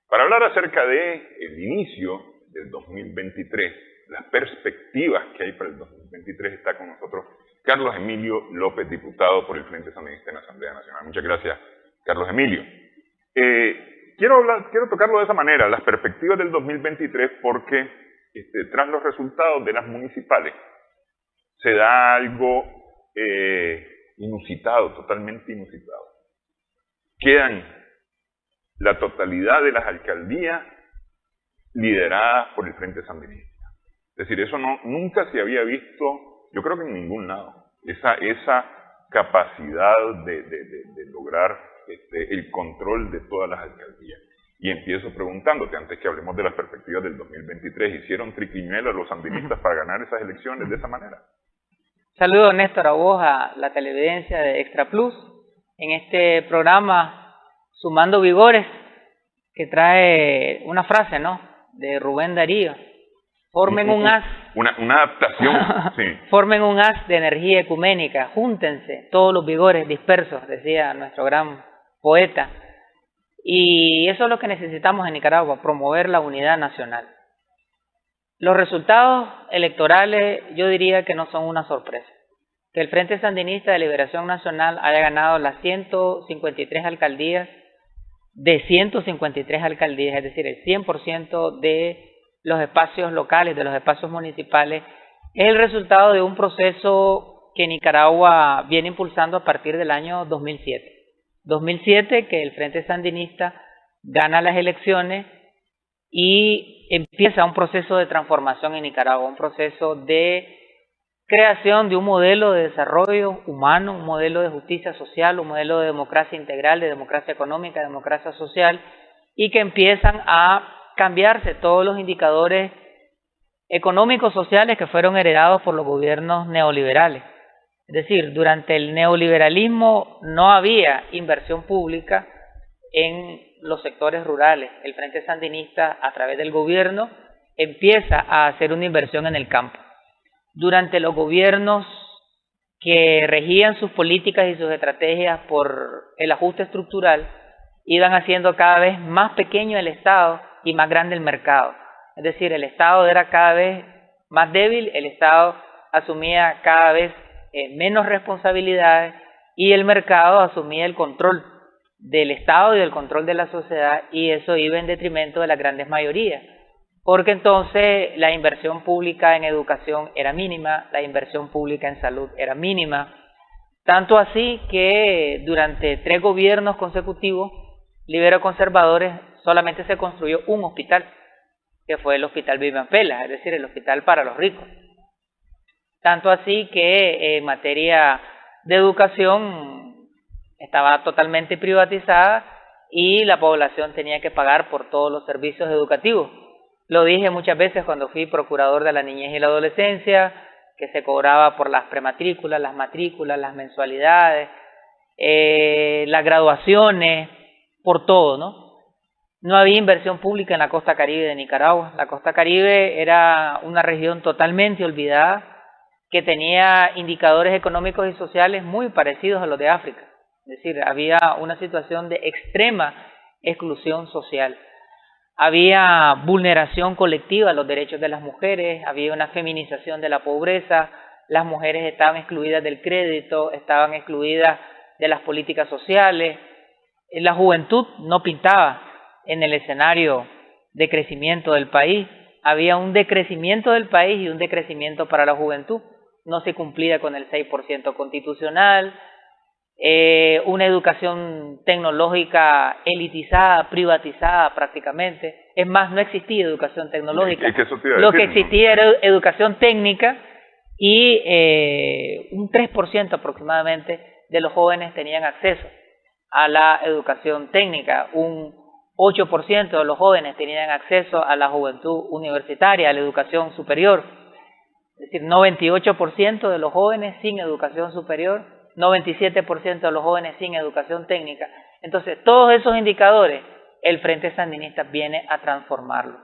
para hablar acerca del inicio del 2023, las perspectivas que hay para el 2023, está con nosotros Carlos Emilio López, diputado por el Frente Sandinista en la Asamblea Nacional. Muchas gracias, Carlos Emilio. Quiero tocarlo de esa manera, las perspectivas del 2023, porque tras los resultados de las municipales se da algo inusitado, totalmente inusitado. Quedan la totalidad de las alcaldías lideradas por el Frente Sandinista. Es decir, eso nunca se había visto, yo creo que en ningún lado, esa capacidad de lograr el control de todas las alcaldías. Y empiezo preguntándote, antes que hablemos de las perspectivas del 2023, ¿hicieron triquiñuelas los sandinistas para ganar esas elecciones de esa manera? Saludos, Néstor, a vos, a la televidencia de Extra Plus, en este programa Sumando Vigores, que trae una frase, ¿no?, de Rubén Darío. Formen un haz. Una adaptación, sí. Formen un haz de energía ecuménica, júntense todos los vigores dispersos, decía nuestro gran poeta. Y eso es lo que necesitamos en Nicaragua, promover la unidad nacional. Los resultados electorales yo diría que no son una sorpresa. Que el Frente Sandinista de Liberación Nacional haya ganado las 153 alcaldías de 153 alcaldías, es decir, el 100% de los espacios locales, de los espacios municipales, es el resultado de un proceso que Nicaragua viene impulsando a partir del año 2007. 2007, que el Frente Sandinista gana las elecciones y empieza un proceso de transformación en Nicaragua, un proceso de creación de un modelo de desarrollo humano, un modelo de justicia social, un modelo de democracia integral, de democracia económica, de democracia social, y que empiezan a cambiarse todos los indicadores económicos sociales que fueron heredados por los gobiernos neoliberales. Es decir, durante el neoliberalismo no había inversión pública en los sectores rurales. El Frente Sandinista, a través del gobierno, empieza a hacer una inversión en el campo. Durante los gobiernos que regían sus políticas y sus estrategias por el ajuste estructural, iban haciendo cada vez más pequeño el Estado y más grande el mercado. Es decir, el Estado era cada vez más débil, el Estado asumía cada vez menos responsabilidades y el mercado asumía el control del Estado y del control de la sociedad, y eso iba en detrimento de las grandes mayorías, porque entonces la inversión pública en educación era mínima, la inversión pública en salud era mínima, tanto así que durante 3 gobiernos consecutivos libero-conservadores solamente se construyó un hospital, que fue el Hospital Vivian Pela, es decir, el hospital para los ricos. Tanto así que en materia de educación estaba totalmente privatizada y la población tenía que pagar por todos los servicios educativos. Lo dije muchas veces cuando fui procurador de la niñez y la adolescencia, que se cobraba por las prematrículas, las matrículas, las mensualidades, las graduaciones, por todo, ¿no? No había inversión pública en la costa caribe de Nicaragua. La costa caribe era una región totalmente olvidada, que tenía indicadores económicos y sociales muy parecidos a los de África. Es decir, había una situación de extrema exclusión social. Había vulneración colectiva de los derechos de las mujeres, había una feminización de la pobreza, las mujeres estaban excluidas del crédito, estaban excluidas de las políticas sociales, la juventud no pintaba en el escenario de crecimiento del país, había un decrecimiento del país y un decrecimiento para la juventud, no se cumplía con el 6% constitucional, una educación tecnológica elitizada, privatizada prácticamente. Es más, no existía educación tecnológica. Lo que existía era educación técnica y un 3% aproximadamente de los jóvenes tenían acceso a la educación técnica. Un 8% de los jóvenes tenían acceso a la juventud universitaria, a la educación superior. Es decir, 98% de los jóvenes sin educación superior, 97% de los jóvenes sin educación técnica. Entonces, todos esos indicadores, el Frente Sandinista viene a transformarlos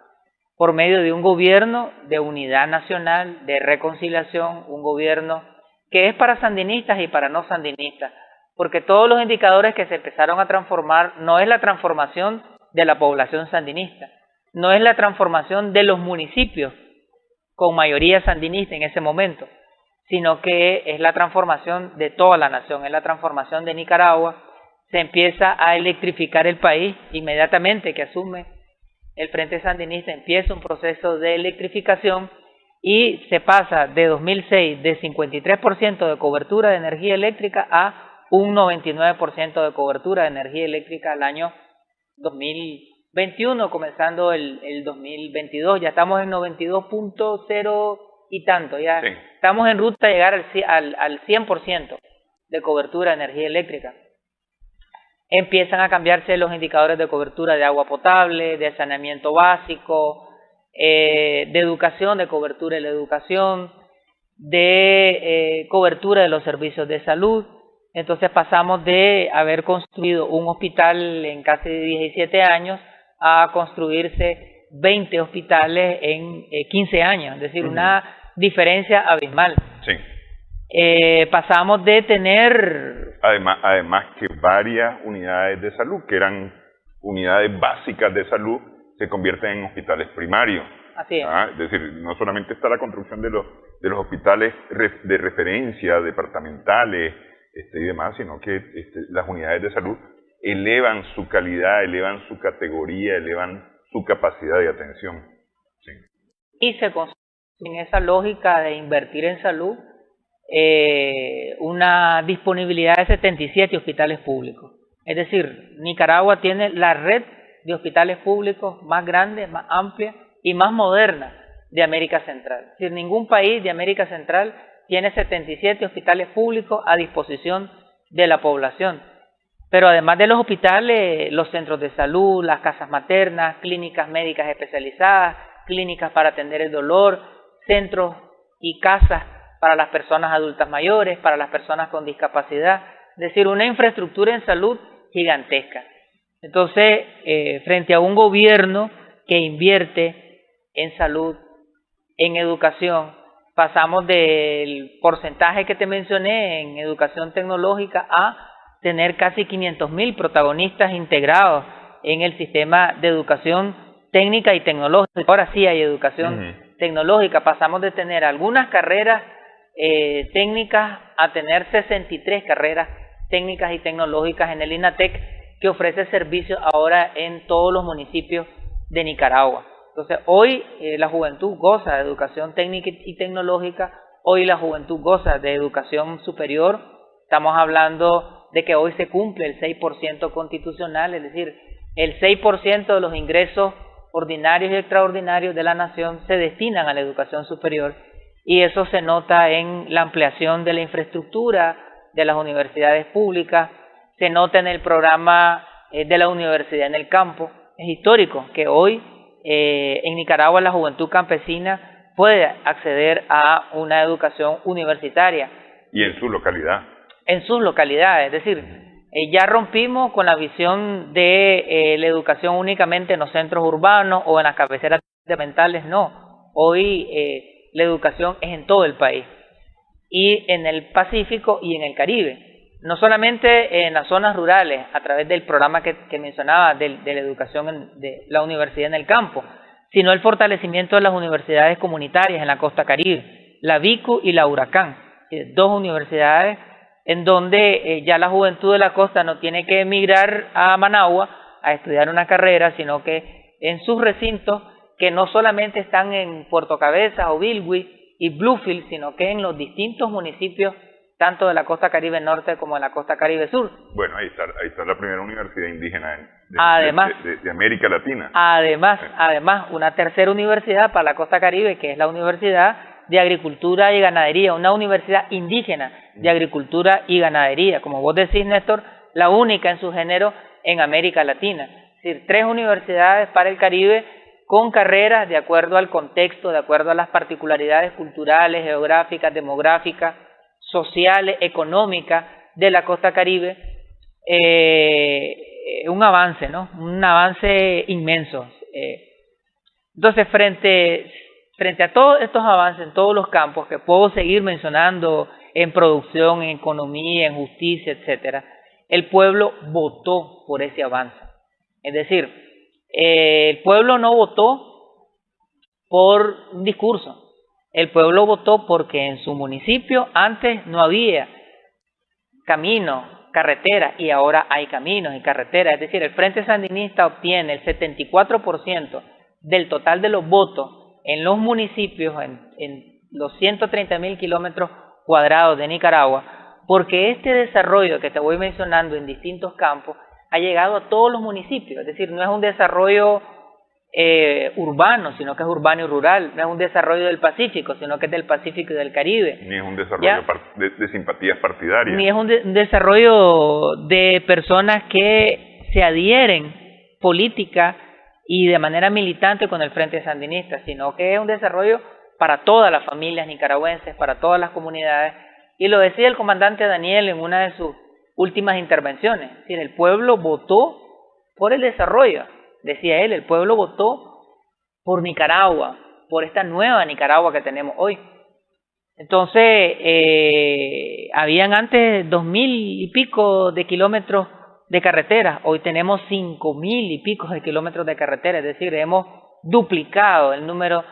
por medio de un gobierno de unidad nacional, de reconciliación, un gobierno que es para sandinistas y para no sandinistas, porque todos los indicadores que se empezaron a transformar no es la transformación de la población sandinista. No es la transformación de los municipios con mayoría sandinista en ese momento, sino que es la transformación de toda la nación, es la transformación de Nicaragua. Se empieza a electrificar el país inmediatamente que asume el Frente Sandinista, empieza un proceso de electrificación y se pasa de 2006 de 53% de cobertura de energía eléctrica a un 99% de cobertura de energía eléctrica al año 2021, comenzando el 2022. Ya estamos en 92.0 y tanto, ya sí. Estamos en ruta a llegar al 100% de cobertura de energía eléctrica. Empiezan a cambiarse los indicadores de cobertura de agua potable, de saneamiento básico, de educación, de cobertura de la educación, de cobertura de los servicios de salud. Entonces pasamos de haber construido un hospital en casi 17 años a construirse 20 hospitales en 15 años, es decir, una diferencia abismal. Sí. Pasamos de tener... Además que varias unidades de salud, que eran unidades básicas de salud, se convierten en hospitales primarios. Así es. Es decir, no solamente está la construcción de los hospitales de referencia, departamentales y demás, sino que las unidades de salud elevan su calidad, elevan su categoría, elevan su capacidad de atención. Sí. Y se construye en esa lógica de invertir en salud una disponibilidad de 77 hospitales públicos. Es decir, Nicaragua tiene la red de hospitales públicos más grande, más amplia y más moderna de América Central. Es decir, ningún país de América Central tiene 77 hospitales públicos a disposición de la población. Pero además de los hospitales, los centros de salud, las casas maternas, clínicas médicas especializadas, clínicas para atender el dolor, centros y casas para las personas adultas mayores, para las personas con discapacidad. Es decir, una infraestructura en salud gigantesca. Entonces, frente a un gobierno que invierte en salud, en educación, pasamos del porcentaje que te mencioné en educación tecnológica a tener casi 500.000 protagonistas integrados en el sistema de educación técnica y tecnológica. Ahora sí hay educación tecnológica. Pasamos de tener algunas carreras técnicas a tener 63 carreras técnicas y tecnológicas en el INATEC, que ofrece servicios ahora en todos los municipios de Nicaragua. Entonces, hoy la juventud goza de educación técnica y tecnológica, hoy la juventud goza de educación superior. Estamos hablando de que hoy se cumple el 6% constitucional, es decir, el 6% de los ingresos ordinarios y extraordinarios de la nación se destinan a la educación superior, y eso se nota en la ampliación de la infraestructura de las universidades públicas, se nota en el programa de la universidad en el campo. Es histórico que hoy en Nicaragua la juventud campesina puede acceder a una educación universitaria. Y en su localidad. En sus localidades, es decir, ya rompimos con la visión de la educación únicamente en los centros urbanos o en las cabeceras departamentales, no. Hoy la educación es en todo el país, y en el Pacífico y en el Caribe. No solamente en las zonas rurales, a través del programa que mencionaba de la educación de la universidad en el campo, sino el fortalecimiento de las universidades comunitarias en la costa Caribe, la VICU y la Huracán, dos universidades en donde ya la juventud de la costa no tiene que emigrar a Managua a estudiar una carrera, sino que en sus recintos, que no solamente están en Puerto Cabezas o Bilwi y Bluefield, sino que en los distintos municipios, tanto de la costa Caribe Norte como de la costa Caribe Sur. Bueno, ahí está la primera universidad indígena de América Latina. Además, una tercera universidad para la costa Caribe, que es la Universidad de Agricultura y Ganadería, una universidad indígena de Agricultura y Ganadería, como vos decís, Néstor, la única en su género en América Latina. Es decir, 3 universidades para el Caribe con carreras de acuerdo al contexto, de acuerdo a las particularidades culturales, geográficas, demográficas, sociales, económicas de la costa Caribe. Un avance, ¿no? Un avance inmenso. Entonces, frente a todos estos avances en todos los campos que puedo seguir mencionando, en producción, en economía, en justicia, etcétera, el pueblo votó por ese avance. Es decir, El pueblo no votó por un discurso. El pueblo votó porque en su municipio antes no había caminos, carreteras, y ahora hay caminos y carreteras. Es decir, el Frente Sandinista obtiene el 74% del total de los votos en los municipios, en los 130.000 kilómetros cuadrados de Nicaragua, porque este desarrollo que te voy mencionando en distintos campos ha llegado a todos los municipios. Es decir, no es un desarrollo urbano, sino que es urbano y rural. No es un desarrollo del Pacífico, sino que es del Pacífico y del Caribe. Ni es un desarrollo de simpatías partidarias. Ni es un desarrollo de personas que se adhieren política y de manera militante con el Frente Sandinista, sino que es un desarrollo para todas las familias nicaragüenses, para todas las comunidades. Y lo decía el comandante Daniel en una de sus últimas intervenciones. Es decir, el pueblo votó por el desarrollo. Decía él, el pueblo votó por Nicaragua, por esta nueva Nicaragua que tenemos hoy. Entonces, habían antes 2.000 y pico de kilómetros de carreteras, hoy tenemos 5.000 y pico de kilómetros de carretera, es decir, hemos duplicado el número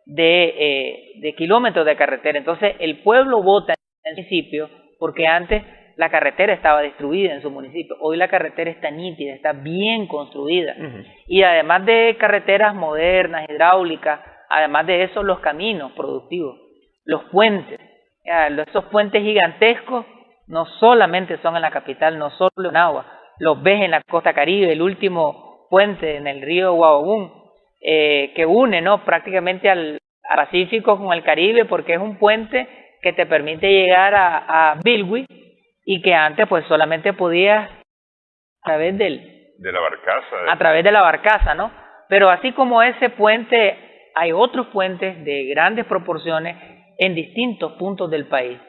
de kilómetros de carretera. Entonces, el pueblo vota en el municipio porque antes la carretera estaba destruida en su municipio. Hoy la carretera está nítida, está bien construida. Y además de carreteras modernas, hidráulicas, además de eso, los caminos productivos, los puentes. Esos puentes gigantescos no solamente son en la capital, no solo en Agua, los ves en la costa Caribe, el último puente en el río Guaobún, que une, ¿no?, prácticamente al Pacífico con el Caribe, porque es un puente que te permite llegar a Bilwi, y que antes pues solamente podías a través a través de la barcaza, ¿no? Pero así como ese puente, hay otros puentes de grandes proporciones en distintos puntos del país.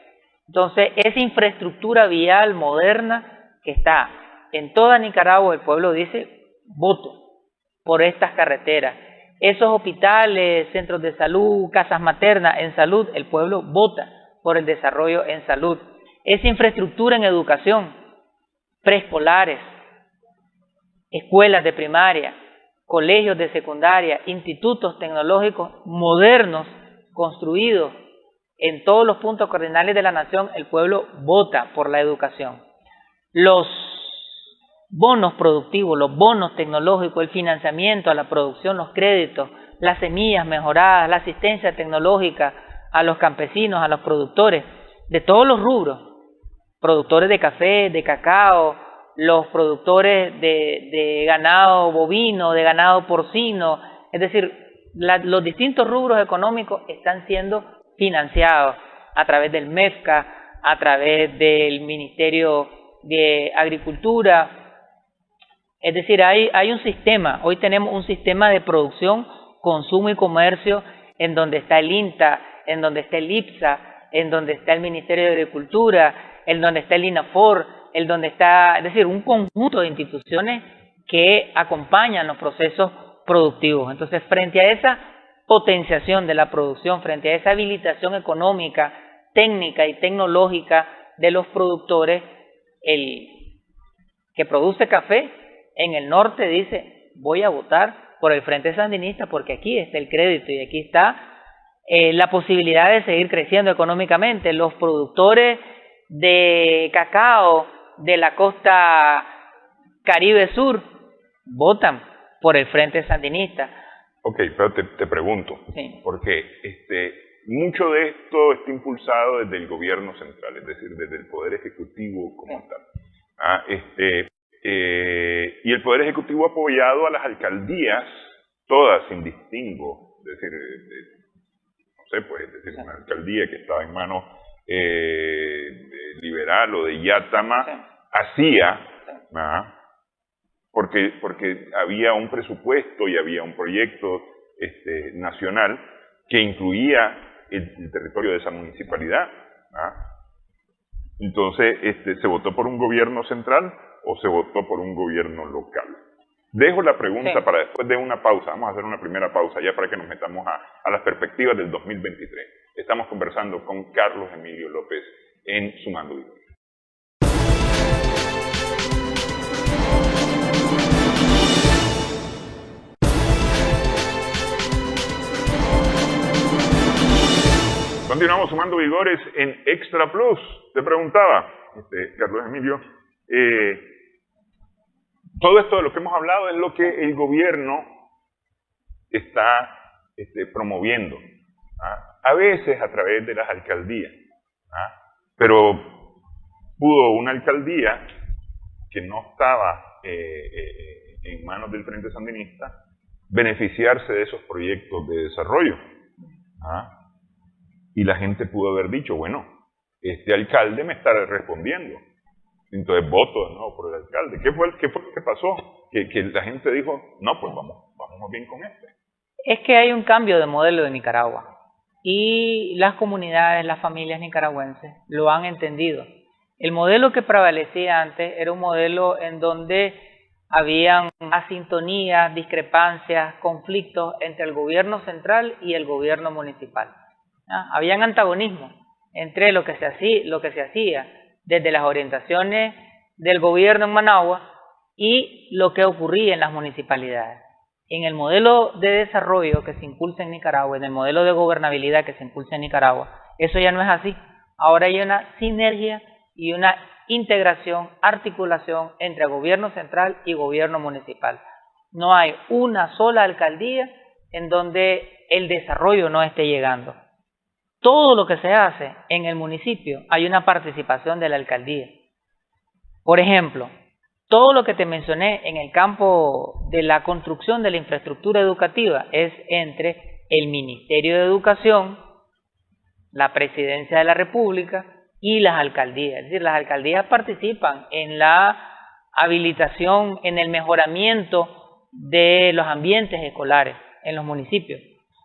Entonces, esa infraestructura vial moderna que está en toda Nicaragua, el pueblo dice, voto por estas carreteras. Esos hospitales, centros de salud, casas maternas en salud, el pueblo vota por el desarrollo en salud. Esa infraestructura en educación, preescolares, escuelas de primaria, colegios de secundaria, institutos tecnológicos modernos, construidos en todos los puntos cardinales de la nación, el pueblo vota por la educación. Los bonos productivos, los bonos tecnológicos, el financiamiento a la producción, los créditos, las semillas mejoradas, la asistencia tecnológica a los campesinos, a los productores de todos los rubros, productores de café, de cacao, los productores de ganado bovino, de ganado porcino, es decir, los distintos rubros económicos están siendo financiados a través del MEFCA, a través del Ministerio de Agricultura. Es decir, hay un sistema, hoy tenemos un sistema de producción, consumo y comercio en donde está el INTA, en donde está el IPSA, en donde está el Ministerio de Agricultura, en donde está el INAFOR, en donde está, es decir, un conjunto de instituciones que acompañan los procesos productivos. Entonces, frente a esa potenciación de la producción, frente a esa habilitación económica, técnica y tecnológica de los productores, el que produce café en el norte dice, voy a votar por el Frente Sandinista porque aquí está el crédito y aquí está la posibilidad de seguir creciendo económicamente. Los productores de cacao de la costa Caribe Sur votan por el Frente Sandinista. Ok, pero te pregunto, sí, porque mucho de esto está impulsado desde el gobierno central, es decir, desde el Poder Ejecutivo como sí, tal. Y el Poder Ejecutivo ha apoyado a las alcaldías, todas sin distingo, es decir, no sé, pues, es decir, sí, una alcaldía que estaba en manos liberal o de Yátama, sí, hacía, porque había un presupuesto y había un proyecto nacional que incluía el territorio de esa municipalidad. Entonces, ¿se votó por un gobierno central o se votó por un gobierno local? Dejo la pregunta sí, para después de una pausa. Vamos a hacer una primera pausa ya para que nos metamos a las perspectivas del 2023. Estamos conversando con Carlos Emilio López en Sumando Victoria. Continuamos sumando vigores en Extra Plus. Te preguntaba, Carlos Emilio, todo esto de lo que hemos hablado es lo que el gobierno está promoviendo, a veces a través de las alcaldías, pero pudo una alcaldía que no estaba en manos del Frente Sandinista beneficiarse de esos proyectos de desarrollo. Y la gente pudo haber dicho, bueno, este alcalde me está respondiendo, entonces voto de nuevo por el alcalde. ¿Qué fue lo que pasó? Que la gente dijo, no, pues vamos bien con este. Es que hay un cambio de modelo de Nicaragua y las comunidades, las familias nicaragüenses lo han entendido. El modelo que prevalecía antes era un modelo en donde habían asintonías, discrepancias, conflictos entre el gobierno central y el gobierno municipal. Habían antagonismos entre lo que se hacía desde las orientaciones del gobierno en Managua y lo que ocurría en las municipalidades. En el modelo de desarrollo que se impulsa en Nicaragua, en el modelo de gobernabilidad que se impulsa en Nicaragua, eso ya no es así. Ahora hay una sinergia y una integración, articulación entre gobierno central y gobierno municipal. No hay una sola alcaldía en donde el desarrollo no esté llegando. Todo lo que se hace en el municipio hay una participación de la alcaldía. Por ejemplo, todo lo que te mencioné en el campo de la construcción de la infraestructura educativa es entre el Ministerio de Educación, la Presidencia de la República y las alcaldías. Es decir, las alcaldías participan en la habilitación, en el mejoramiento de los ambientes escolares en los municipios.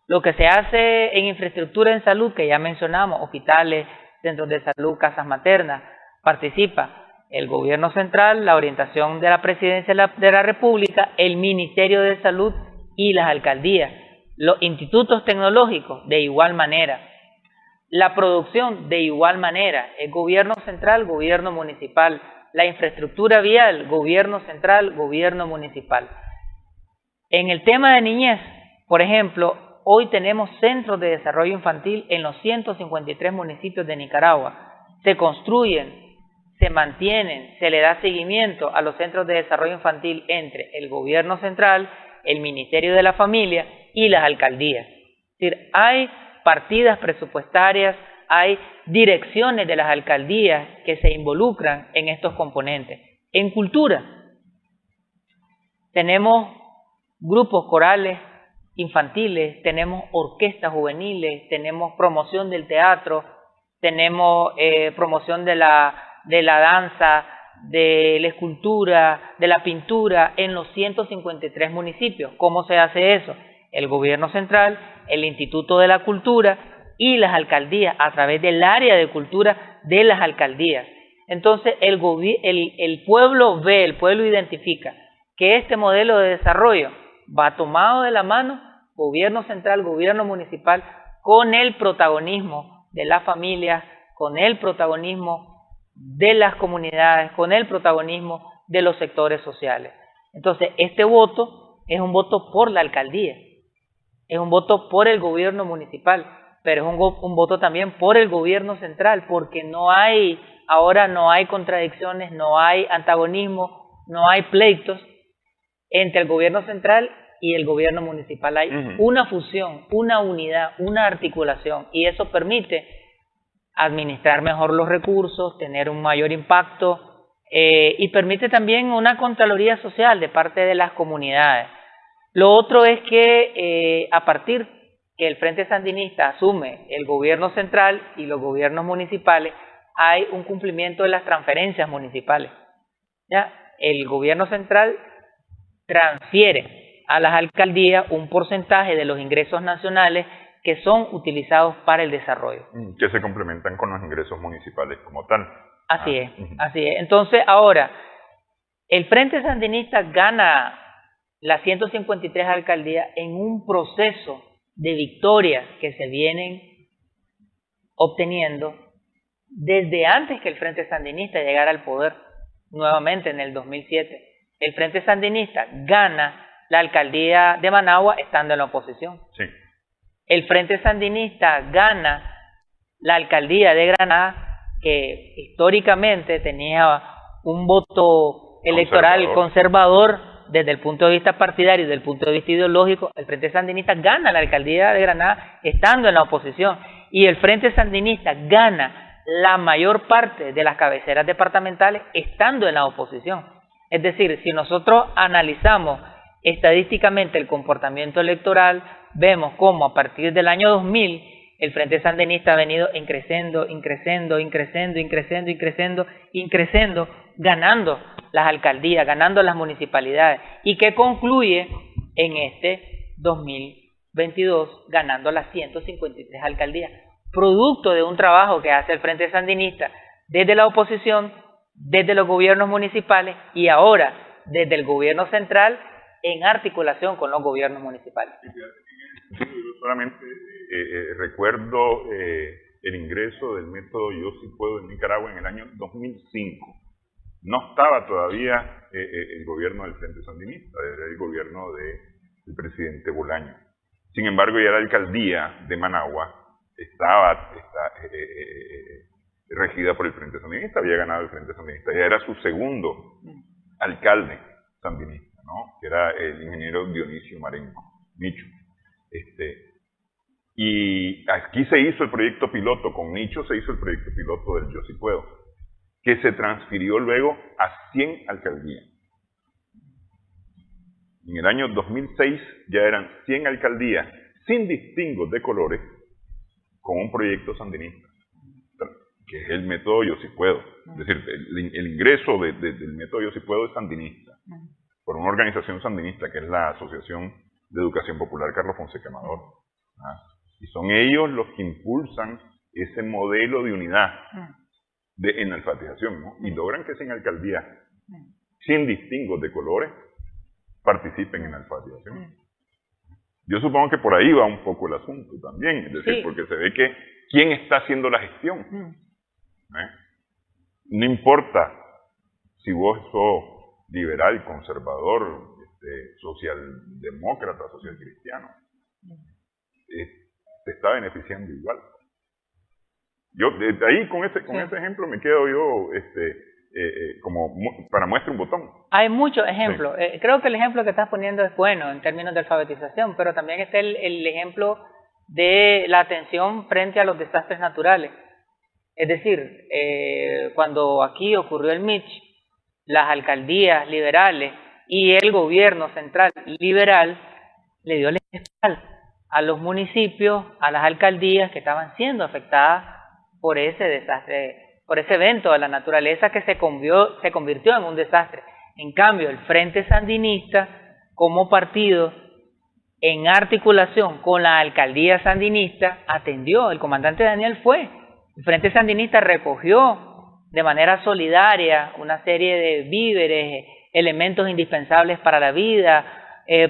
Lo que se hace en infraestructura en salud, que ya mencionamos, hospitales, centros de salud, casas maternas, participa el gobierno central, la orientación de la Presidencia de la República, el Ministerio de Salud y las alcaldías. Los institutos tecnológicos, de igual manera. La producción, de igual manera. El gobierno central, gobierno municipal. La infraestructura vial, gobierno central, gobierno municipal. En el tema de niñez, por ejemplo, hoy tenemos centros de desarrollo infantil en los 153 municipios de Nicaragua. Se construyen, se mantienen, se le da seguimiento a los centros de desarrollo infantil entre el gobierno central, el Ministerio de la Familia y las alcaldías. Es decir, hay partidas presupuestarias, hay direcciones de las alcaldías que se involucran en estos componentes. En cultura, tenemos grupos corales infantiles, tenemos orquestas juveniles, tenemos promoción del teatro, tenemos promoción de la danza, de la escultura, de la pintura en los 153 municipios. ¿Cómo se hace eso? El gobierno central, el Instituto de la Cultura y las alcaldías a través del área de cultura de las alcaldías. Entonces el pueblo ve, el pueblo identifica que este modelo de desarrollo va tomado de la mano, gobierno central, gobierno municipal, con el protagonismo de las familias, con el protagonismo de las comunidades, con el protagonismo de los sectores sociales. Entonces, este voto es un voto por la alcaldía, es un voto por el gobierno municipal, pero es un voto también por el gobierno central, porque ahora no hay contradicciones, no hay antagonismo, no hay pleitos entre el gobierno central y el gobierno municipal. Hay una fusión, una unidad, una articulación, y eso permite administrar mejor los recursos, tener un mayor impacto y permite también una contraloría social de parte de las comunidades. Lo otro es que a partir que el Frente Sandinista asume el gobierno central y los gobiernos municipales, hay un cumplimiento de las transferencias municipales. ¿Ya? El gobierno central transfiere a las alcaldías un porcentaje de los ingresos nacionales que son utilizados para el desarrollo. Que se complementan con los ingresos municipales como tal. Así es, así es. Entonces, ahora, el Frente Sandinista gana las 153 alcaldías en un proceso de victorias que se vienen obteniendo desde antes que el Frente Sandinista llegara al poder, nuevamente en el 2007. El Frente Sandinista gana la alcaldía de Managua estando en la oposición. Sí. El Frente Sandinista gana la alcaldía de Granada, que históricamente tenía un voto electoral conservador desde el punto de vista partidario y desde el punto de vista ideológico. El Frente Sandinista gana la alcaldía de Granada estando en la oposición, y el Frente Sandinista gana la mayor parte de las cabeceras departamentales estando en la oposición. Es decir, si nosotros analizamos estadísticamente el comportamiento electoral, vemos cómo a partir del año 2000 el Frente Sandinista ha venido increciendo, ganando las alcaldías, ganando las municipalidades, y que concluye en este 2022 ganando las 153 alcaldías, producto de un trabajo que hace el Frente Sandinista desde la oposición, desde los gobiernos municipales y ahora desde el gobierno central en articulación con los gobiernos municipales. Yo solamente recuerdo el ingreso del método Yo Sí Puedo en Nicaragua en el año 2005. No estaba todavía el gobierno del Frente Sandinista, era el gobierno del presidente Bolaño. Sin embargo, ya la alcaldía de Managua estaba regida por el Frente Sandinista, había ganado el Frente Sandinista, ya era su segundo alcalde sandinista, ¿no? Que era el ingeniero Dionisio Marenco, Nicho. Y aquí se hizo el proyecto piloto, con Nicho se hizo el proyecto piloto del Yo Sí Puedo, que se transfirió luego a 100 alcaldías. En el año 2006 ya eran 100 alcaldías sin distingos de colores con un proyecto sandinista, que es el método Yo Sí Puedo. Es decir, el ingreso del método Yo Sí Puedo es sandinista, por una organización sandinista que es la Asociación de Educación Popular Carlos Fonseca Amador. Y son ellos los que impulsan ese modelo de unidad en alfabetización, ¿no? Y logran que 100 alcaldías, sin distingos de colores, participen en la alfabetización. Yo supongo que por ahí va un poco el asunto también, es decir, porque se ve que quién está haciendo la gestión. No importa si vos sos liberal, conservador, socialdemócrata, socialcristiano, te está beneficiando igual. Yo de ahí con ese ejemplo me quedo yo como para muestra un botón. Hay muchos ejemplos. Creo que el ejemplo que estás poniendo es bueno en términos de alfabetización, pero también está el ejemplo de la atención frente a los desastres naturales. Es decir, cuando aquí ocurrió el Mitch, las alcaldías liberales y el gobierno central liberal le dio la espalda a los municipios, a las alcaldías que estaban siendo afectadas por ese desastre, por ese evento de la naturaleza que se convirtió en un desastre. En cambio, el Frente Sandinista, como partido, en articulación con la alcaldía sandinista, atendió. El comandante Daniel fue. El Frente Sandinista recogió de manera solidaria una serie de víveres, elementos indispensables para la vida,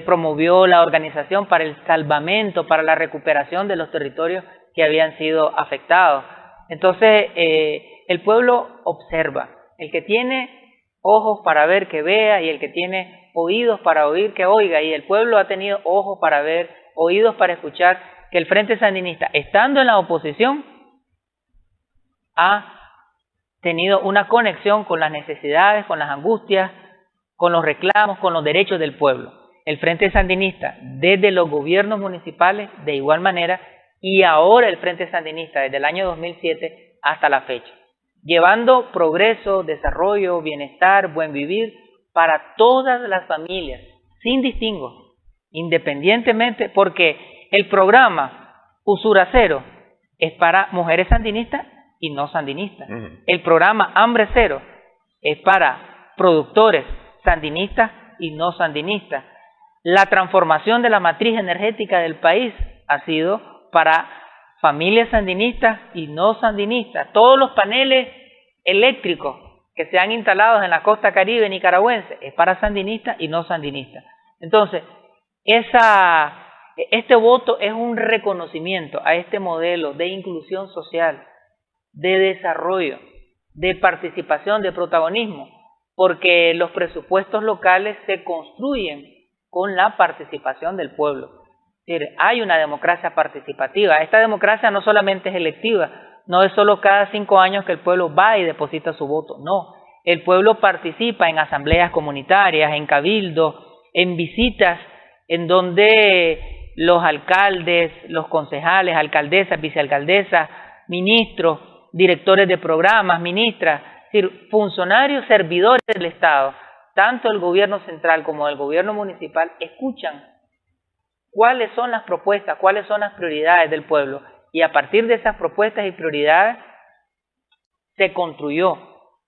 promovió la organización para el salvamento, para la recuperación de los territorios que habían sido afectados. Entonces, el pueblo observa. El que tiene ojos para ver, que vea, y el que tiene oídos para oír, que oiga. Y el pueblo ha tenido ojos para ver, oídos para escuchar, que el Frente Sandinista, estando en la oposición, ha tenido una conexión con las necesidades, con las angustias, con los reclamos, con los derechos del pueblo. El Frente Sandinista, desde los gobiernos municipales, de igual manera, y ahora el Frente Sandinista, desde el año 2007 hasta la fecha, llevando progreso, desarrollo, bienestar, buen vivir para todas las familias, sin distingo, independientemente, porque el programa Usura Cero es para mujeres sandinistas y no sandinistas. El programa Hambre Cero es para productores sandinistas y no sandinistas. La transformación de la matriz energética del país ha sido para familias sandinistas y no sandinistas. Todos los paneles eléctricos que se han instalado en la costa caribe nicaragüense es para sandinistas y no sandinistas. Entonces, este voto es un reconocimiento a este modelo de inclusión social, de desarrollo, de participación, de protagonismo, porque los presupuestos locales se construyen con la participación del pueblo. Es decir, hay una democracia participativa. Esta democracia no solamente es electiva, no es solo cada 5 años que el pueblo va y deposita su voto, no. El pueblo participa en asambleas comunitarias, en cabildos, en visitas, en donde los alcaldes, los concejales, alcaldesas, vicealcaldesas, ministros, directores de programas, ministras, es decir, funcionarios, servidores del Estado, tanto el gobierno central como el gobierno municipal, escuchan cuáles son las propuestas, cuáles son las prioridades del pueblo. Y a partir de esas propuestas y prioridades se construyó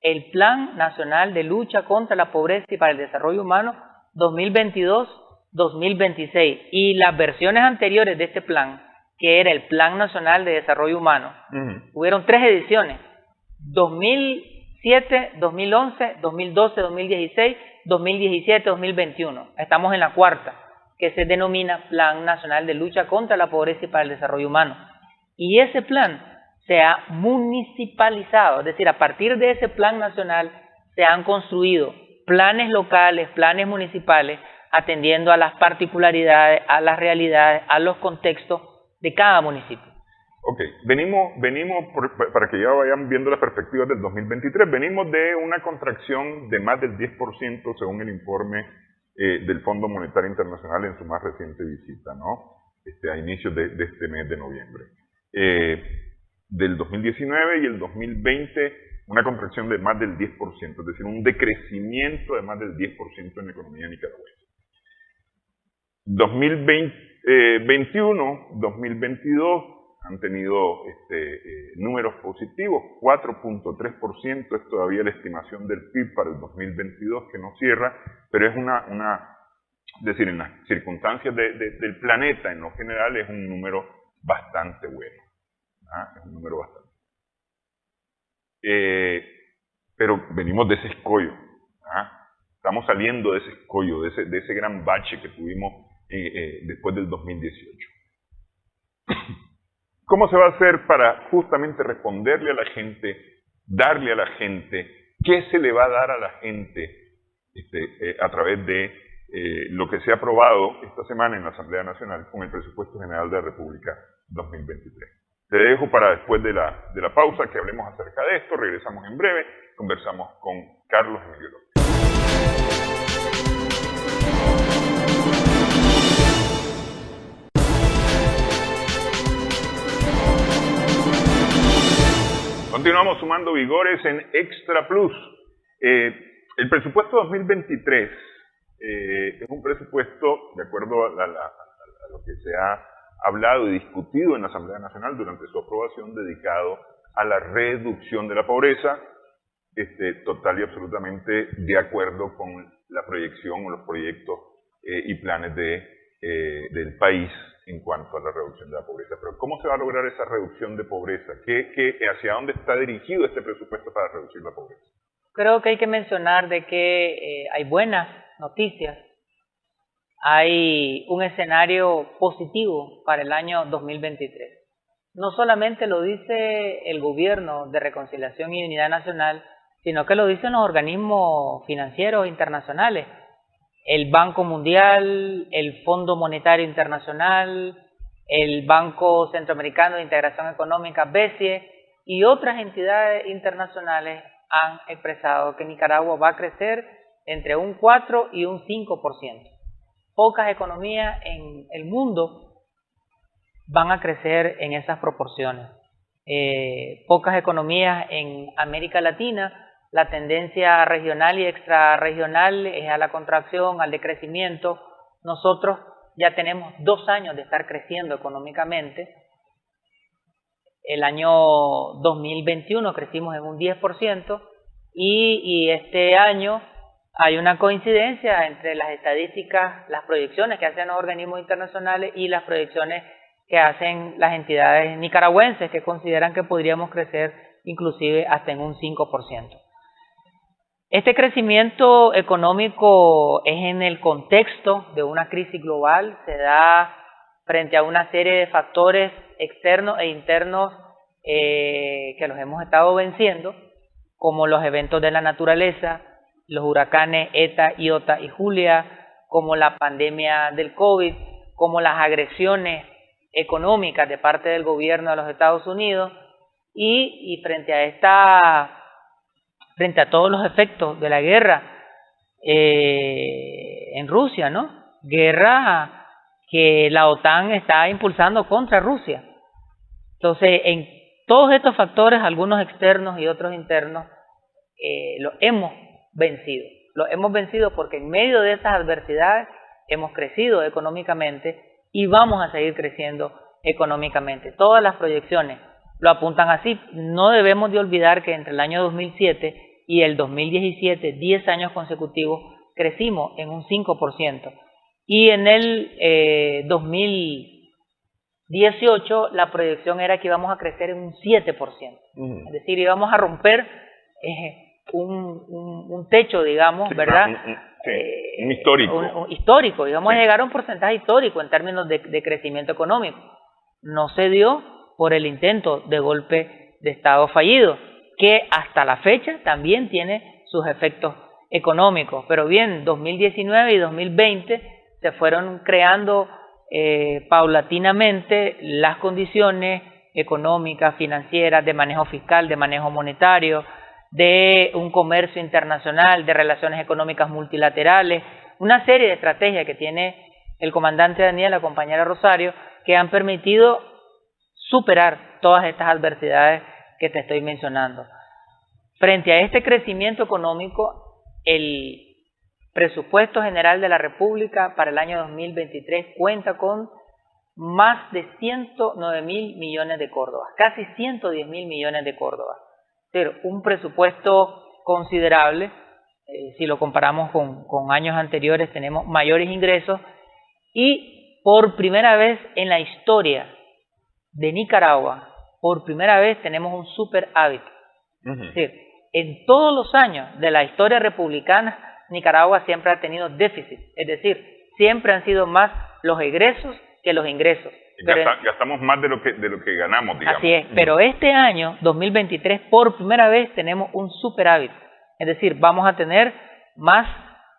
el Plan Nacional de Lucha contra la Pobreza y para el Desarrollo Humano 2022-2026. Y las versiones anteriores de este plan, que era el Plan Nacional de Desarrollo Humano, hubieron 3 ediciones, 2007, 2011, 2012, 2016, 2017, 2021. Estamos en la 4ª, que se denomina Plan Nacional de Lucha contra la Pobreza y para el Desarrollo Humano. Y ese plan se ha municipalizado, es decir, a partir de ese plan nacional se han construido planes locales, planes municipales, atendiendo a las particularidades, a las realidades, a los contextos de cada municipio. Ok, para que ya vayan viendo las perspectivas del 2023, venimos de una contracción de más del 10% según el informe del Fondo Monetario Internacional en su más reciente visita, ¿no? A inicios de este mes de noviembre. Del 2019 y el 2020, una contracción de más del 10%, es decir, un decrecimiento de más del 10% en la economía nicaragüense. 2021, 2022 han tenido números positivos, 4.3%, es todavía la estimación del PIB para el 2022 que no cierra, pero es es decir, en las circunstancias del planeta en lo general es un número bastante bueno. Es un número bastante. Pero venimos de ese escollo. Estamos saliendo de ese escollo, de ese gran bache que tuvimos después del 2018. ¿Cómo se va a hacer para justamente responderle a la gente, darle a la gente, qué se le va a dar a la gente a través de lo que se ha aprobado esta semana en la Asamblea Nacional con el Presupuesto General de la República 2023? Te dejo para después de la pausa que hablemos acerca de esto. Regresamos en breve, conversamos con Carlos Emilio López. Continuamos sumando vigores en Extra Plus. El presupuesto 2023 es un presupuesto, de acuerdo a lo que se ha hablado y discutido en la Asamblea Nacional durante su aprobación, dedicado a la reducción de la pobreza, total y absolutamente de acuerdo con la proyección o los proyectos y planes del país en cuanto a la reducción de la pobreza. Pero ¿cómo se va a lograr esa reducción de pobreza? ¿Hacia dónde está dirigido este presupuesto para reducir la pobreza? Creo que hay que mencionar de que hay buenas noticias. Hay un escenario positivo para el año 2023. No solamente lo dice el Gobierno de Reconciliación y Unidad Nacional, sino que lo dicen los organismos financieros internacionales. El Banco Mundial, el Fondo Monetario Internacional, el Banco Centroamericano de Integración Económica, BCE, y otras entidades internacionales han expresado que Nicaragua va a crecer entre un 4 y un 5%. Pocas economías en el mundo van a crecer en esas proporciones. Pocas economías en América Latina, la tendencia regional y extrarregional es a la contracción, al decrecimiento. Nosotros ya tenemos 2 años de estar creciendo económicamente. El año 2021 crecimos en un 10% y este año hay una coincidencia entre las estadísticas, las proyecciones que hacen los organismos internacionales y las proyecciones que hacen las entidades nicaragüenses, que consideran que podríamos crecer inclusive hasta en un 5%. Este crecimiento económico es en el contexto de una crisis global, se da frente a una serie de factores externos e internos que los hemos estado venciendo, como los eventos de la naturaleza, los huracanes ETA, Iota y Julia, como la pandemia del COVID, como las agresiones económicas de parte del gobierno de los Estados Unidos y frente a todos los efectos de la guerra en Rusia, ¿no? Guerra que la OTAN está impulsando contra Rusia. Entonces, en todos estos factores, algunos externos y otros internos, los hemos vencido. Los hemos vencido porque en medio de esas adversidades hemos crecido económicamente y vamos a seguir creciendo económicamente. Todas las proyecciones lo apuntan así. No debemos de olvidar que entre el año 2007 y el 2017, 10 años consecutivos, crecimos en un 5%. Y en el 2018 la proyección era que íbamos a crecer en un 7%. Es decir, íbamos a romper un techo, digamos, sí, ¿verdad? Un histórico. Un histórico. Íbamos a llegar a un porcentaje histórico en términos de crecimiento económico. No se dio por el intento de golpe de Estado fallido, que hasta la fecha también tiene sus efectos económicos. Pero bien, 2019 y 2020 se fueron creando paulatinamente las condiciones económicas, financieras, de manejo fiscal, de manejo monetario, de un comercio internacional, de relaciones económicas multilaterales, una serie de estrategias que tiene el comandante Daniel, la compañera Rosario, que han permitido superar todas estas adversidades que te estoy mencionando. Frente a este crecimiento económico, el presupuesto general de la República para el año 2023 cuenta con más de 109.000 millones de córdobas, casi 110.000 millones de córdobas. Es decir, un presupuesto considerable. Si lo comparamos con años anteriores, tenemos mayores ingresos y por primera vez en la historia de Nicaragua, por primera vez tenemos un superávit. Es decir, en todos los años de la historia republicana, Nicaragua siempre ha tenido déficit, es decir, siempre han sido más los egresos que los ingresos. Gastamos más de lo que ganamos, digamos. Así es, pero este año, 2023, por primera vez tenemos un superávit, es decir, vamos a tener más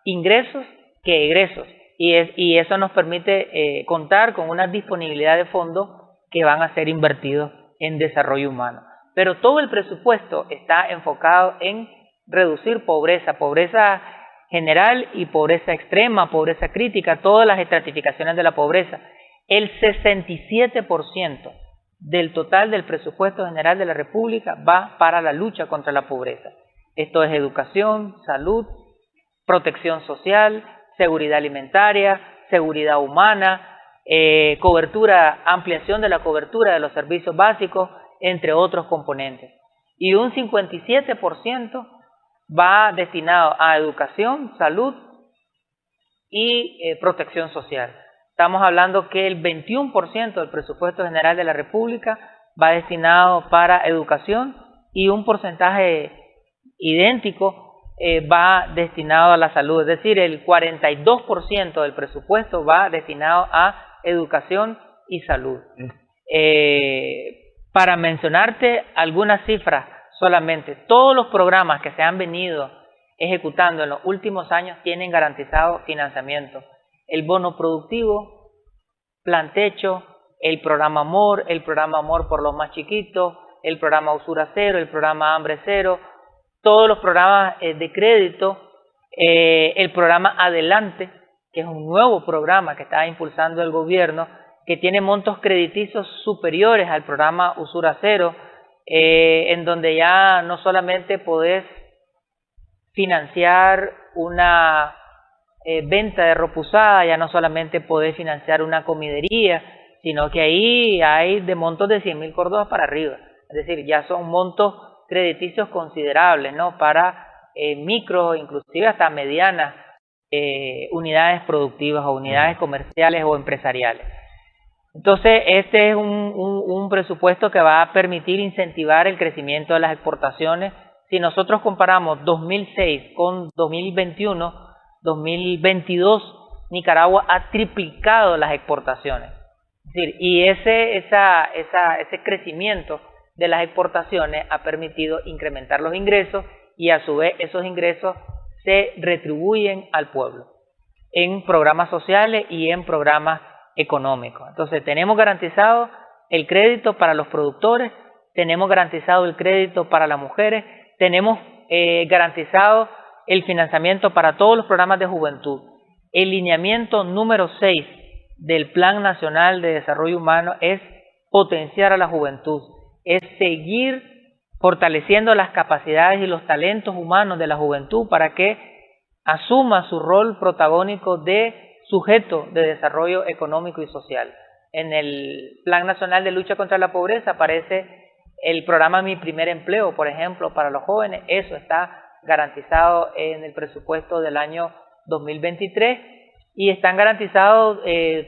ingresos que egresos, y eso nos permite contar con una disponibilidad de fondos que van a ser invertidos en desarrollo humano. Pero todo el presupuesto está enfocado en reducir pobreza general y pobreza extrema, pobreza crítica, todas las estratificaciones de la pobreza. El 67% del total del presupuesto general de la República va para la lucha contra la pobreza. Esto es educación, salud, protección social, seguridad alimentaria, seguridad humana, ampliación de la cobertura de los servicios básicos, entre otros componentes. Y un 57% va destinado a educación, salud y protección social. Estamos hablando que el 21% del presupuesto general de la República va destinado para educación y un porcentaje idéntico va destinado a la salud. Es decir, el 42% del presupuesto va destinado a educación y salud. Para mencionarte algunas cifras solamente, todos los programas que se han venido ejecutando en los últimos años tienen garantizado financiamiento. El bono productivo, Plan Techo, el programa Amor por los más chiquitos, el programa Usura Cero, el programa Hambre Cero, todos los programas de crédito, el programa Adelante, que es un nuevo programa que está impulsando el gobierno, que tiene montos crediticios superiores al programa Usura Cero, en donde ya no solamente podés financiar una venta de ropa usada, ya no solamente podés financiar una comidería, sino que ahí hay de montos de 100.000 córdobas para arriba. Es decir, ya son montos crediticios considerables, ¿no? Para micro, inclusive hasta medianas unidades productivas o unidades comerciales o empresariales. Entonces, este es un presupuesto que va a permitir incentivar el crecimiento de las exportaciones. Si nosotros comparamos 2006 con 2021, 2022, Nicaragua ha triplicado las exportaciones. Es decir, y ese crecimiento de las exportaciones ha permitido incrementar los ingresos y a su vez esos ingresos se retribuyen al pueblo en programas sociales y en programas económicos. Entonces tenemos garantizado el crédito para los productores, tenemos garantizado el crédito para las mujeres, tenemos garantizado el financiamiento para todos los programas de juventud. El lineamiento número 6 del Plan Nacional de Desarrollo Humano es potenciar a la juventud, es seguir fortaleciendo las capacidades y los talentos humanos de la juventud para que asuma su rol protagónico de sujeto de desarrollo económico y social. En el Plan Nacional de Lucha contra la Pobreza aparece el programa Mi Primer Empleo, por ejemplo, para los jóvenes. Eso está garantizado en el presupuesto del año 2023 y están garantizados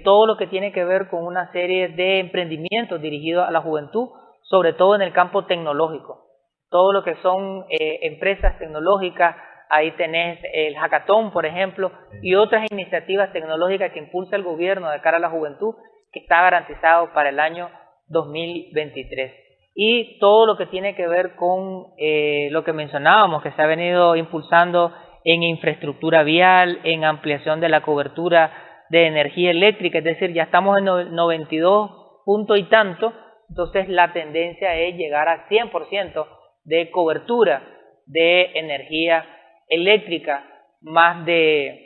todo lo que tiene que ver con una serie de emprendimientos dirigidos a la juventud, sobre todo en el campo tecnológico. Todo lo que son empresas tecnológicas, ahí tenés el hackathon, por ejemplo, y otras iniciativas tecnológicas que impulsa el gobierno de cara a la juventud, que está garantizado para el año 2023. Y todo lo que tiene que ver con lo que mencionábamos, que se ha venido impulsando en infraestructura vial, en ampliación de la cobertura de energía eléctrica, es decir, ya estamos en 92 puntos y tanto, entonces la tendencia es llegar al 100% de cobertura de energía eléctrica, más de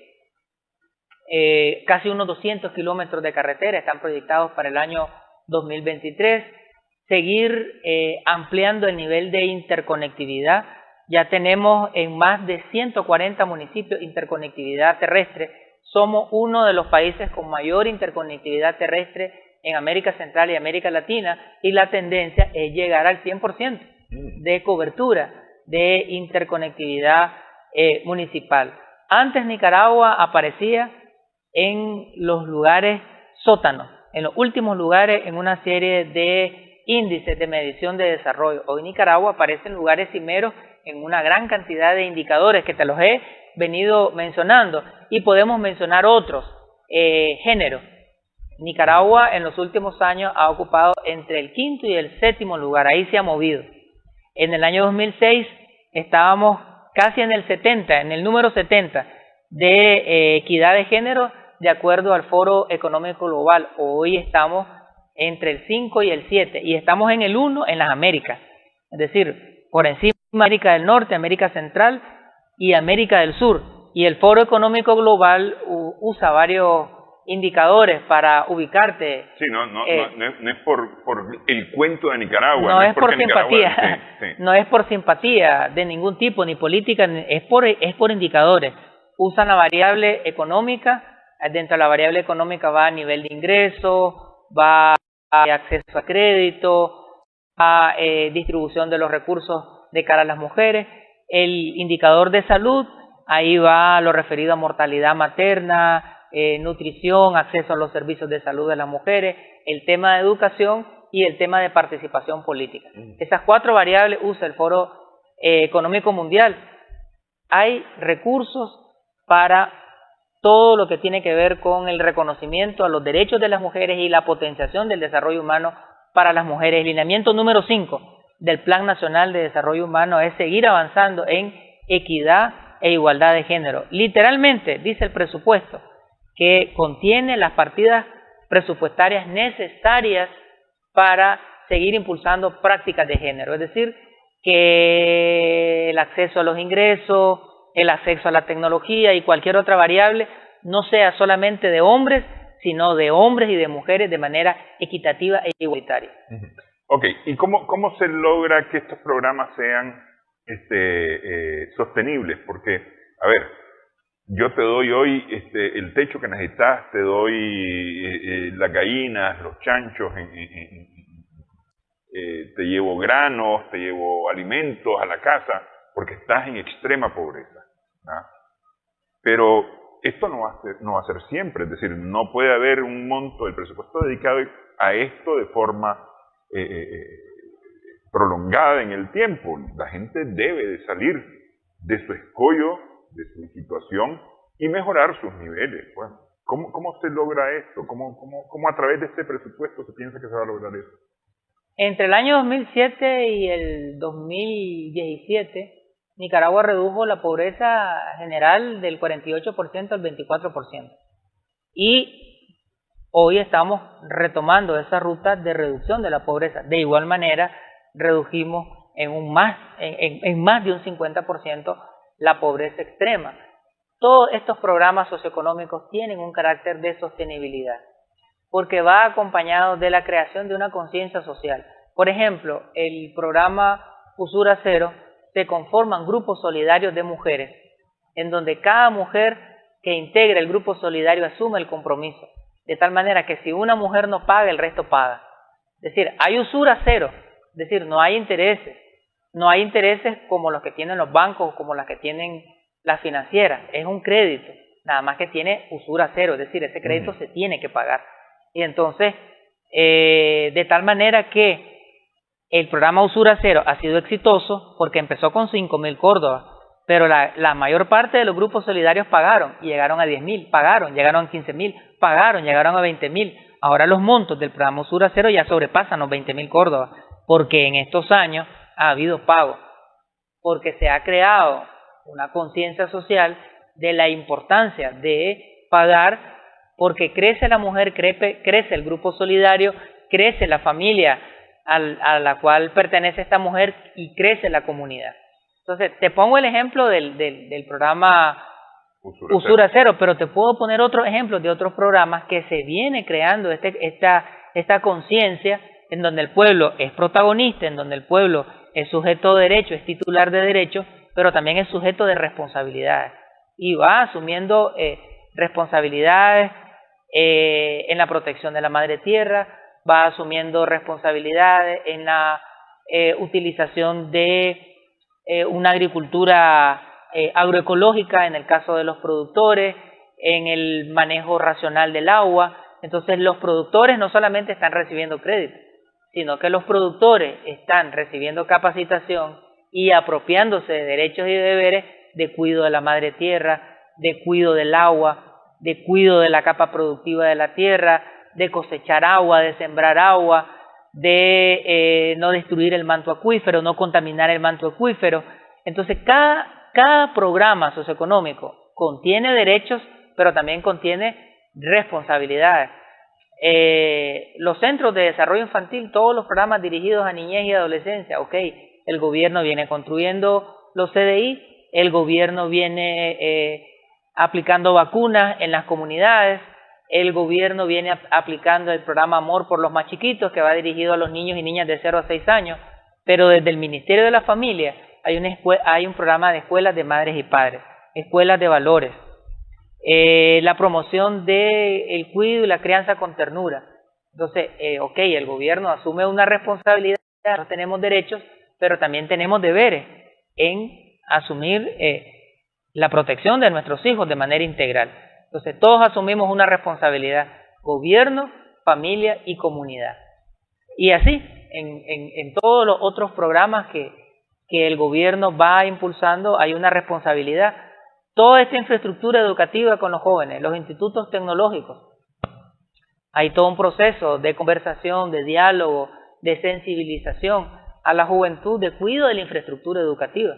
casi unos 200 kilómetros de carretera están proyectados para el año 2023, seguir ampliando el nivel de interconectividad. Ya tenemos en más de 140 municipios interconectividad terrestre. Somos uno de los países con mayor interconectividad terrestre en América Central y América Latina, y la tendencia es llegar al 100% de cobertura de interconectividad municipal. Antes Nicaragua aparecía en los lugares sótanos, en los últimos lugares en una serie de índices de medición de desarrollo. Hoy Nicaragua aparece en lugares cimeros en una gran cantidad de indicadores que te los he venido mencionando, y podemos mencionar otros géneros. Nicaragua en los últimos años ha ocupado entre el 5º y el 7º lugar, ahí se ha movido. En el año 2006 estábamos casi en el 70, en el número 70 de equidad de género de acuerdo al Foro Económico Global. Hoy estamos entre el 5 y el 7 y estamos en el 1 en las Américas, es decir, por encima de América del Norte, América Central y América del Sur. Y el Foro Económico Global usa varios indicadores para ubicarte. Sí, no es por el cuento de Nicaragua. No es por simpatía, sí. No es por simpatía de ningún tipo, ni política, es por indicadores. Usan la variable económica, dentro de la variable económica va a nivel de ingreso, va a acceso a crédito, a distribución de los recursos de cara a las mujeres. El indicador de salud, ahí va lo referido a mortalidad materna, nutrición, acceso a los servicios de salud de las mujeres, el tema de educación y el tema de participación política. Esas 4 variables usa el Foro Económico Mundial. Hay recursos para todo lo que tiene que ver con el reconocimiento a los derechos de las mujeres y la potenciación del desarrollo humano para las mujeres. El lineamiento número 5 del Plan Nacional de Desarrollo Humano es seguir avanzando en equidad e igualdad de género. Literalmente, dice el presupuesto, que contiene las partidas presupuestarias necesarias para seguir impulsando prácticas de género, es decir, que el acceso a los ingresos, el acceso a la tecnología y cualquier otra variable no sea solamente de hombres, sino de hombres y de mujeres de manera equitativa e igualitaria. Ok, ¿y cómo se logra que estos programas sean sostenibles? Porque, a ver, yo te doy hoy el techo que necesitas, te doy las gallinas, los chanchos, te llevo granos, te llevo alimentos a la casa, porque estás en extrema pobreza, ¿no? Pero esto no va a ser siempre, es decir, no puede haber un monto del presupuesto dedicado a esto de forma prolongada en el tiempo. La gente debe de salir de su escollo, de su situación y mejorar sus niveles. Bueno, ¿cómo se logra esto? ¿Cómo a través de este presupuesto se piensa que se va a lograr eso? Entre el año 2007 y el 2017, Nicaragua redujo la pobreza general del 48% al 24%. Y hoy estamos retomando esa ruta de reducción de la pobreza. De igual manera, redujimos en más de un 50% la pobreza extrema. Todos estos programas socioeconómicos tienen un carácter de sostenibilidad, porque va acompañado de la creación de una conciencia social. Por ejemplo, el programa Usura Cero se conforman grupos solidarios de mujeres, en donde cada mujer que integra el grupo solidario asume el compromiso, de tal manera que si una mujer no paga, el resto paga. Es decir, hay usura cero, es decir, no hay intereses como los que tienen los bancos o como las que tienen las financieras, es un crédito, nada más que tiene usura cero, es decir, ese crédito se tiene que pagar. Y entonces, de tal manera que el programa Usura Cero ha sido exitoso porque empezó con 5.000 córdobas, pero la mayor parte de los grupos solidarios pagaron y llegaron a 10.000, pagaron, llegaron a 15.000, pagaron, llegaron a 20.000. Ahora los montos del programa Usura Cero ya sobrepasan los 20.000 córdobas, porque en estos años ha habido pago, porque se ha creado una conciencia social de la importancia de pagar, porque crece la mujer, crece el grupo solidario, crece la familia a la cual pertenece esta mujer y crece la comunidad. Entonces, te pongo el ejemplo del programa Usura Cero, pero te puedo poner otros ejemplos de otros programas que se viene creando esta conciencia en donde el pueblo es protagonista, en donde el pueblo es sujeto de derecho, es titular de derecho, pero también es sujeto de responsabilidades y va asumiendo responsabilidades en la protección de la madre tierra, va asumiendo responsabilidades en la utilización de una agricultura agroecológica en el caso de los productores, en el manejo racional del agua. Entonces los productores no solamente están recibiendo crédito, sino que los productores están recibiendo capacitación y apropiándose de derechos y deberes de cuidado de la madre tierra, de cuidado del agua, de cuidado de la capa productiva de la tierra, de cosechar agua, de sembrar agua, de no destruir el manto acuífero, no contaminar el manto acuífero. Entonces cada programa socioeconómico contiene derechos, pero también contiene responsabilidades. Los centros de desarrollo infantil, todos los programas dirigidos a niñez y adolescencia, ok, el gobierno viene construyendo los CDI, el gobierno viene aplicando vacunas en las comunidades, el gobierno viene aplicando el programa Amor por los Más Chiquitos, que va dirigido a los niños y niñas de 0 a 6 años, pero desde el Ministerio de la Familia hay un programa de escuelas de madres y padres, escuelas de valores, la promoción del cuidado y la crianza con ternura. Entonces, ok, el gobierno asume una responsabilidad, nosotros tenemos derechos, pero también tenemos deberes en asumir la protección de nuestros hijos de manera integral. Entonces, todos asumimos una responsabilidad, gobierno, familia y comunidad. Y así, en todos los otros programas que el gobierno va impulsando, hay una responsabilidad. Toda esta infraestructura educativa con los jóvenes, los institutos tecnológicos, hay todo un proceso de conversación, de diálogo, de sensibilización a la juventud, de cuidado de la infraestructura educativa,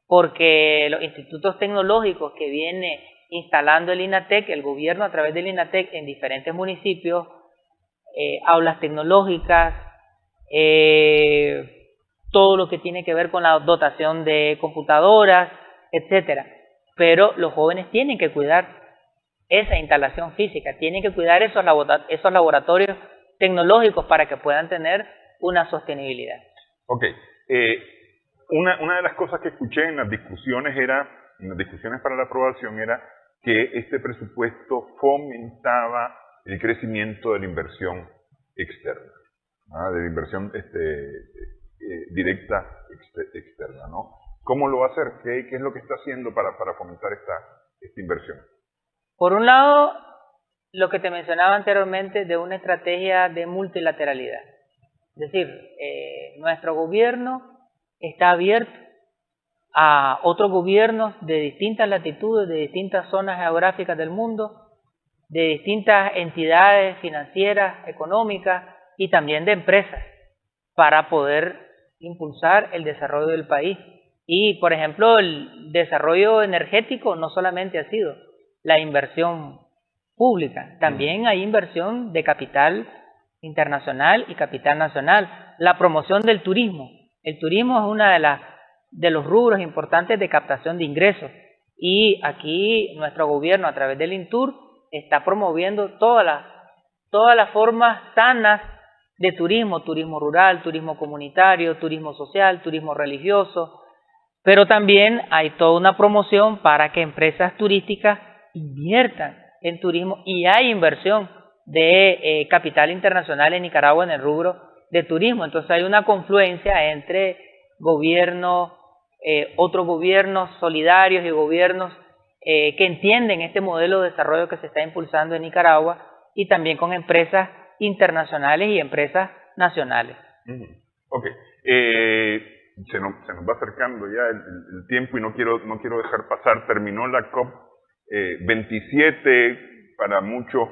porque los institutos tecnológicos que viene instalando el INATEC, el gobierno a través del INATEC en diferentes municipios, aulas tecnológicas, todo lo que tiene que ver con la dotación de computadoras, etcétera. Pero los jóvenes tienen que cuidar esa instalación física, tienen que cuidar esos laboratorios tecnológicos para que puedan tener una sostenibilidad. Ok. Una de las cosas que escuché en las discusiones para la aprobación era que este presupuesto fomentaba el crecimiento de la inversión externa, de la inversión directa externa, ¿no? ¿Cómo lo va a hacer? ¿Qué es lo que está haciendo para fomentar esta inversión? Por un lado, lo que te mencionaba anteriormente de una estrategia de multilateralidad. Es decir, nuestro gobierno está abierto a otros gobiernos de distintas latitudes, de distintas zonas geográficas del mundo, de distintas entidades financieras, económicas y también de empresas, para poder impulsar el desarrollo del país. Y, por ejemplo, el desarrollo energético no solamente ha sido la inversión pública, también hay inversión de capital internacional y capital nacional. la promoción del turismo. El turismo es una de los rubros importantes de captación de ingresos, y aquí nuestro gobierno a través del INTUR está promoviendo todas las formas sanas de turismo: turismo rural, turismo comunitario, turismo social, turismo religioso, pero también hay toda una promoción para que empresas turísticas inviertan en turismo, y hay inversión de capital internacional en Nicaragua en el rubro de turismo. Entonces hay una confluencia entre gobiernos, otros gobiernos solidarios y gobiernos que entienden este modelo de desarrollo que se está impulsando en Nicaragua, y también con empresas internacionales y empresas nacionales. Ok. Se nos va acercando ya el tiempo, y no quiero dejar pasar. Terminó la COP 27, para muchos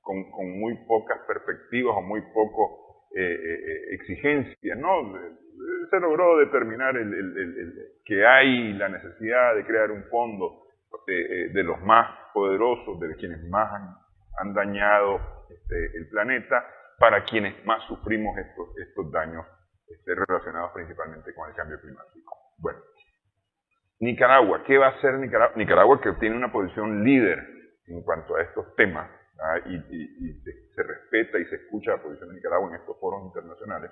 con muy pocas perspectivas o muy poco exigencias, ¿no? Se logró determinar que hay la necesidad de crear un fondo de los más poderosos, de quienes más han dañado el planeta, para quienes más sufrimos estos daños relacionados principalmente con el cambio climático. Bueno, Nicaragua, ¿qué va a hacer Nicaragua? Nicaragua, que tiene una posición líder en cuanto a estos temas, y se respeta y se escucha la posición de Nicaragua en estos foros internacionales,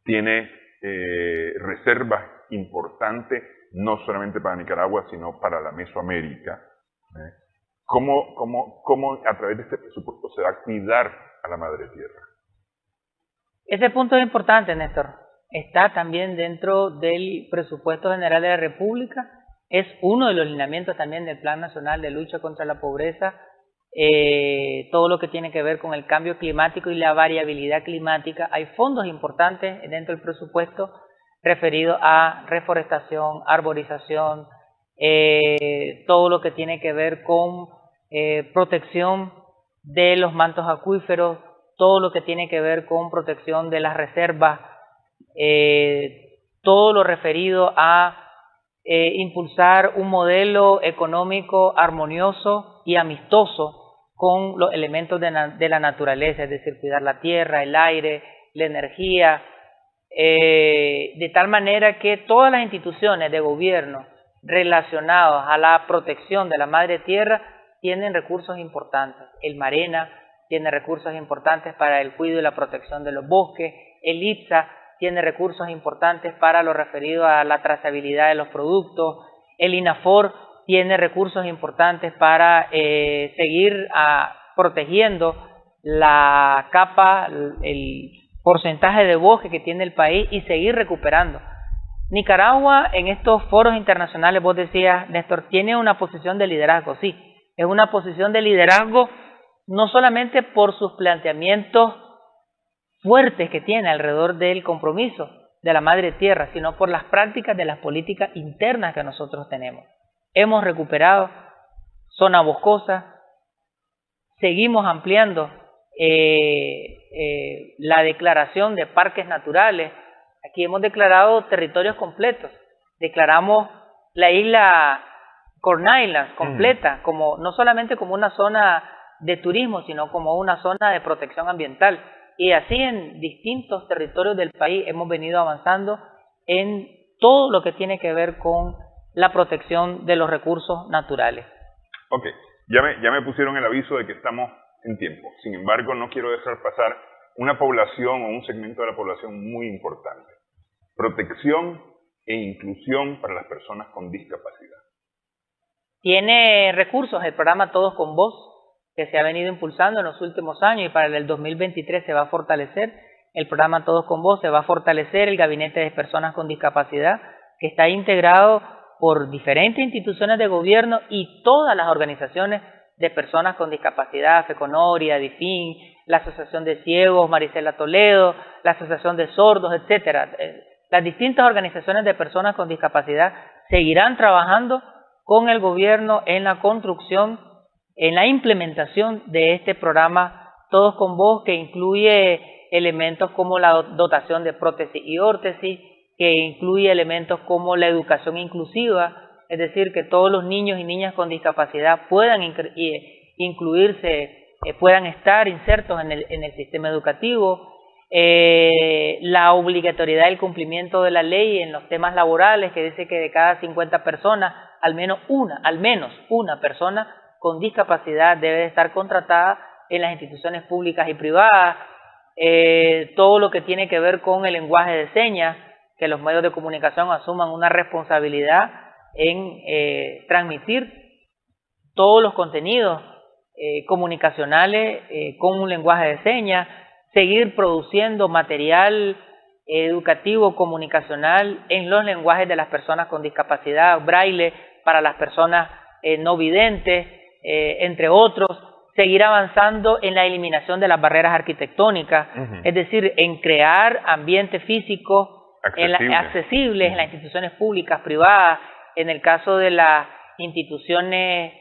tiene reservas importantes, no solamente para Nicaragua, sino para la Mesoamérica. ¿Cómo a través de este presupuesto se va a cuidar a la madre tierra? Ese punto es importante, Néstor. Está también dentro del presupuesto general de la República. Es uno de los lineamientos también del Plan Nacional de Lucha contra la Pobreza. Todo lo que tiene que ver con el cambio climático y la variabilidad climática. Hay fondos importantes dentro del presupuesto referidos a reforestación, arborización, todo lo que tiene que ver con protección de los mantos acuíferos, todo lo que tiene que ver con protección de las reservas, todo lo referido a impulsar un modelo económico armonioso y amistoso con los elementos de la naturaleza, es decir, cuidar la tierra, el aire, la energía, de tal manera que todas las instituciones de gobierno relacionadas a la protección de la madre tierra tienen recursos importantes. El MARENA tiene recursos importantes para el cuidado y la protección de los bosques, el IPSA tiene recursos importantes para lo referido a la trazabilidad de los productos, el INAFOR tiene recursos importantes para seguir protegiendo la capa, el porcentaje de bosque que tiene el país, y seguir recuperando. Nicaragua en estos foros internacionales, vos decías, Néstor, tiene una posición de liderazgo, sí, es una posición de liderazgo no solamente por sus planteamientos fuertes que tiene alrededor del compromiso de la madre tierra, sino por las prácticas de las políticas internas que nosotros tenemos. Hemos recuperado zona boscosa, seguimos ampliando la declaración de parques naturales. Aquí hemos declarado territorios completos, declaramos la isla Corn Island completa, como, no solamente como una zona de turismo, sino como una zona de protección ambiental. Y así en distintos territorios del país hemos venido avanzando en todo lo que tiene que ver con la protección de los recursos naturales. Ok, ya me pusieron el aviso de que estamos en tiempo. Sin embargo, no quiero dejar pasar una población o un segmento de la población muy importante. Protección e inclusión para las personas con discapacidad. Tiene recursos el programa Todos con Voz, que se ha venido impulsando en los últimos años, y para el 2023 se va a fortalecer el programa Todos con Voz, se va a fortalecer el Gabinete de Personas con Discapacidad, que está integrado por diferentes instituciones de gobierno y todas las organizaciones de personas con discapacidad, FECONORIA, DIFIN, la Asociación de Ciegos, Marisela Toledo, la Asociación de Sordos, etcétera. Las distintas organizaciones de personas con discapacidad seguirán trabajando con el gobierno en la construcción, en la implementación de este programa Todos con Voz, que incluye elementos como la dotación de prótesis y órtesis, que incluye elementos como la educación inclusiva, es decir, que todos los niños y niñas con discapacidad puedan incluirse, puedan estar insertos en el sistema educativo, la obligatoriedad del cumplimiento de la ley en los temas laborales, que dice que de cada 50 personas, al menos una persona con discapacidad debe de estar contratada en las instituciones públicas y privadas. Todo lo que tiene que ver con el lenguaje de señas, que los medios de comunicación asuman una responsabilidad en transmitir todos los contenidos comunicacionales con un lenguaje de señas, seguir produciendo material educativo comunicacional en los lenguajes de las personas con discapacidad, braille para las personas no videntes, entre otros, seguir avanzando en la eliminación de las barreras arquitectónicas, es decir, en crear ambientes físicos accesibles en las instituciones públicas, privadas, en el caso de las instituciones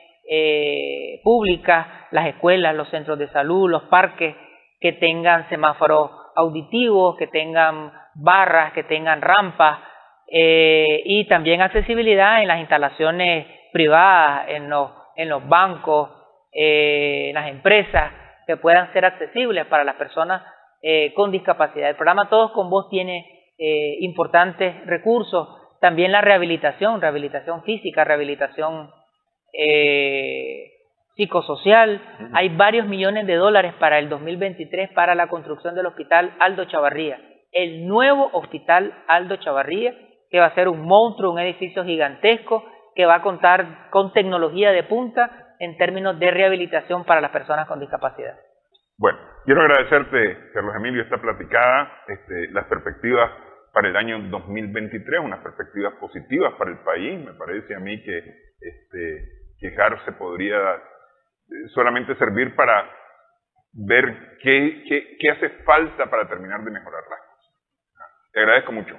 públicas, las escuelas, los centros de salud, los parques, que tengan semáforos auditivos, que tengan barras, que tengan rampas, y también accesibilidad en las instalaciones privadas, en los bancos, en las empresas, que puedan ser accesibles para las personas con discapacidad. El programa Todos con Voz tiene importantes recursos, también la rehabilitación física, rehabilitación psicosocial. Hay varios millones de dólares para el 2023 para la construcción del Hospital Aldo Chavarría, el nuevo Hospital Aldo Chavarría, que va a ser un monstruo, un edificio gigantesco, que va a contar con tecnología de punta en términos de rehabilitación para las personas con discapacidad. Bueno, quiero agradecerte, Carlos Emilio, esta platicada, las perspectivas para el año 2023, unas perspectivas positivas para el país. Me parece a mí que quejarse podría solamente servir para ver qué hace falta para terminar de mejorar las cosas. Te agradezco mucho.